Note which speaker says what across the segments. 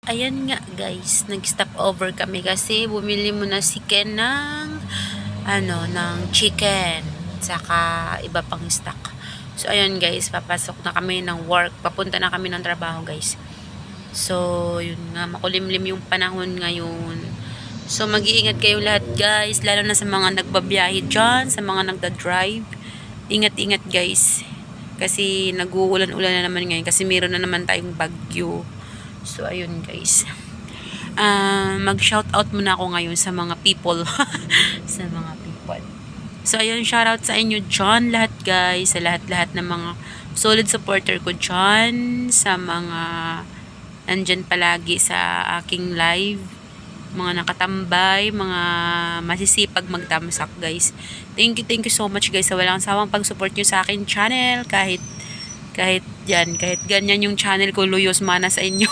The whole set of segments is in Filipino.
Speaker 1: Ayan nga guys, nag-stop over kami kasi bumili muna si Ken ng chicken, saka iba pang stock. So ayun guys, papasok na kami ng work, papunta na kami ng trabaho guys. So yun nga, makulimlim yung panahon ngayon. So mag-iingat kayo lahat guys, lalo na sa mga nagbabiyahe dyan, sa mga nagda-drive. Ingat-ingat guys. Kasi nag-uulan-ulan na naman ngayon kasi meron na naman tayong bagyo. So, ayun guys. Mag-shoutout muna ako ngayon sa mga people. Sa mga people. So, ayun, shoutout sa inyo dyan lahat guys. Sa lahat-lahat ng mga solid supporter ko dyan. Sa mga nandyan palagi sa aking live. Mga nakatambay, mga masisipag magtamsak guys. Thank you so much guys sa walang sawang pag-support nyo sa akin channel. Kahit ganyan yung channel ko, luyos mana sa inyo.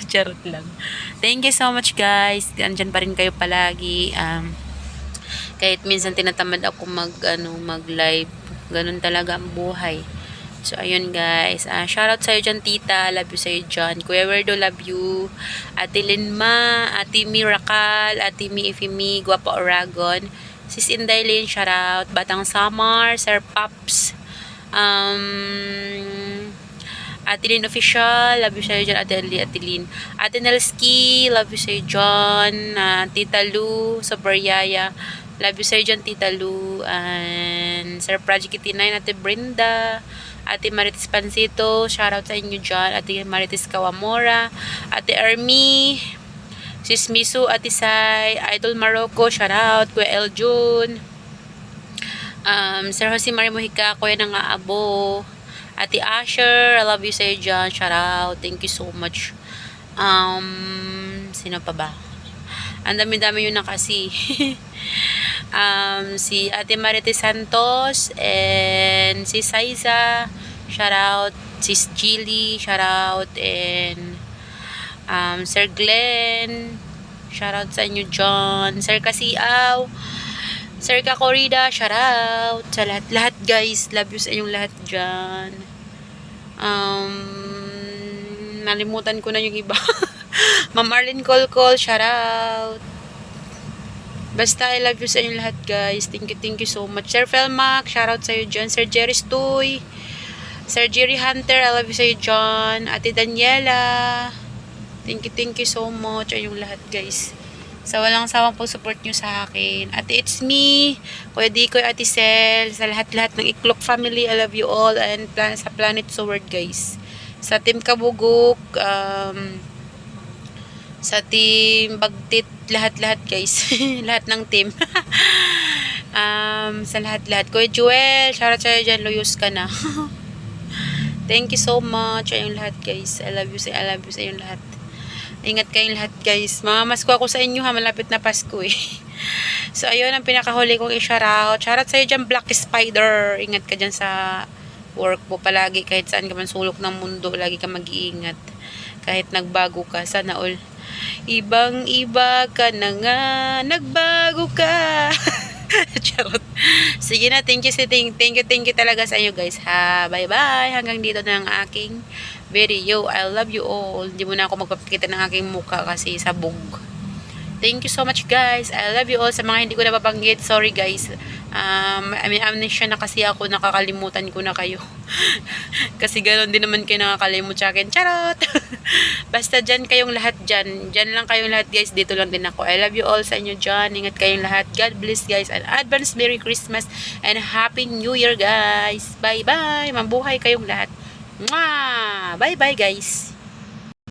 Speaker 1: Charot lang. Thank you so much guys. Andyan pa rin kayo palagi. Kahit minsan tinatamad ako mag-live. Ganun talaga ang buhay. So, ayun guys. Shoutout sa'yo dyan, tita. Love you sa'yo dyan. Kuya Werdo, love you. Ate Linma, Ate Miracle, Ate Mi Ifimi, Guapa Oragon. Sis Inday Lynn, shoutout. Batang Samar, Sir Pops. Ate Lynn Official, love you sa'yo dyan, Ate Lynn. Ate Nelski, love you sa'yo dyan. Tita Lu, Super Yaya, love you sa'yo dyan, Tita Lu. And Sir Project 89, Ate Brenda. Ate Marites Pansito, shoutout sa inyo dyan. Ate Marites Kawamora. Ate Army, Sis Misu, Ate Sai, Idol Marocco, shoutout. Kuya Eljun. Sir Jose Marie Mojica, Kuya ng Aabo. Ate Asher, I love you sa'yo dyan. Shout out. Thank you so much. Sino pa ba? Ang dami-dami yun na kasi. Si Ate Marite Santos and si Saiza, shout out. Sis Jilly, shout out. And Sir Glenn, shout out sa inyo dyan. Sir Kasiaw, Sir Kakorida, shout out sa lahat guys. Love you sa inyong lahat dyan. Nalimutan ko na yung iba. Ma'am Arlene Colcol, shout out. Basta I love you sa inyong lahat guys. Thank you so much. Sir Felmac, shout out sa iyo dyan. Sir Jerry Stoy, Sir Jerry Hunter, I love you sa iyo dyan. Ate Daniela, thank you so much ayong lahat guys. Sa walang sawang po support nyo sa akin. Ate It's Me, Kuya Dikoy, Ate Sel, sa lahat-lahat ng Iklok family, I love you all. And sa Planet Sword guys. Sa Team Kabugok, sa Team Bagtit, lahat-lahat guys. Lahat ng team. Sa lahat-lahat. Kuya Joel, shoutout sa'yo dyan, luyos ka na. Thank you so much ayong lahat guys. I love you sa yung lahat. Ingat kayong lahat guys. Mamamas ko ako sa inyo ha. Malapit na Pasko eh. So ayun ang pinakahuli kong i-shoutout. Shoutout sa'yo dyan, Black Spider. Ingat ka dyan sa work mo palagi. Kahit saan ka man sulok ng mundo, lagi ka mag-iingat. Kahit nagbago ka, sana all. Ibang-iba ka na nga. Nagbago ka. Charot. Sige na, thank you talaga sa inyo guys ha. Bye bye. Hanggang dito na ang aking video. I love you all. Hindi mo na ako magpapakita ng aking mukha kasi sabog. Thank you so much guys. I love you all. Sa mga hindi ko napabanggit, sorry guys. May amnesia na kasi ako, nakakalimutan ko na kayo. Kasi ganoon din naman kayo nakakalimut sa akin. Charot! Basta dyan kayong lahat dyan. Dyan lang kayong lahat guys. Dito lang din ako. I love you all sa inyo dyan. Ingat kayong lahat. God bless guys. And advance Merry Christmas and Happy New Year guys. Bye bye. Mabuhay kayong lahat. Mwah! Bye bye guys.